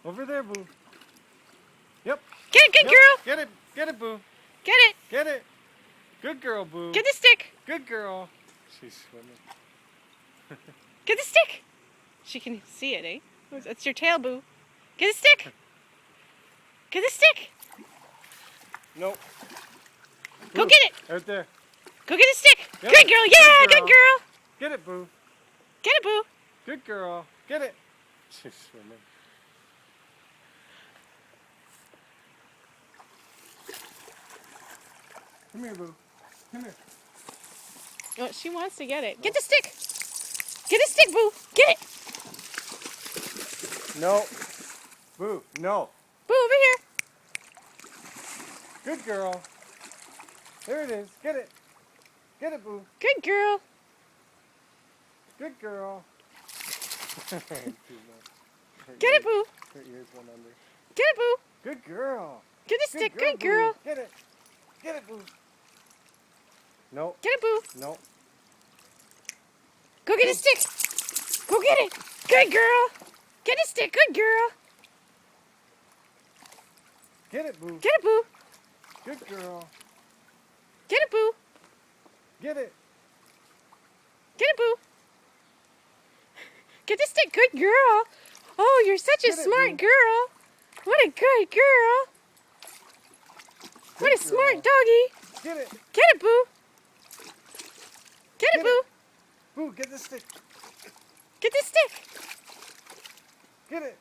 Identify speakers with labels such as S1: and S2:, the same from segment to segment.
S1: Over there, Boo. Yep.
S2: Get it, good girl.
S1: Get it. Get it, Boo.
S2: Get it.
S1: Get it. Good girl, Boo.
S2: Get the stick.
S1: Good girl. She's swimming.
S2: Get the stick. She can see it, eh? That's your tail, Boo. Get the stick. Get the stick.
S1: Nope.
S2: Go
S1: Boo.
S2: get it.
S1: Right there.
S2: Go get the stick.
S1: Yep.
S2: Good girl. Yeah, good girl.
S1: Get it, Boo.
S2: Get it, Boo.
S1: Good girl. Get it. She's swimming. Come here, Boo. Come here.
S2: Oh, she wants to get it. Get the stick. Get the stick, Boo. Get it.
S1: No. Boo. No.
S2: Boo, over here.
S1: Good girl. There it is. Get it. Get it, Boo.
S2: Good girl.
S1: Good girl.
S2: Get it, Boo.
S1: Her ears went under.
S2: Get it, Boo.
S1: Good girl.
S2: Get the stick. Good
S1: Boo.
S2: girl.
S1: Get it. Get it, Boo. No.
S2: Get it, Boo.
S1: No.
S2: Go get a stick. Go get it. Good girl. Get a stick. Good girl.
S1: Get it, Boo.
S2: Get it, Boo.
S1: Good girl.
S2: Get it, Boo.
S1: Get it.
S2: Get it, Boo. Get the stick. Good girl. Oh, you're such a
S1: Get it,
S2: smart
S1: Boo.
S2: girl. What a good girl. What a
S1: Good
S2: smart
S1: girl.
S2: doggy.
S1: Get it.
S2: Get it, Boo. Get it,
S1: Get
S2: Boo.
S1: it. Boo, get the stick.
S2: Get the stick.
S1: Get it.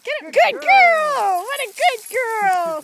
S2: Get it.
S1: Good
S2: Good
S1: girl.
S2: girl. What a good girl.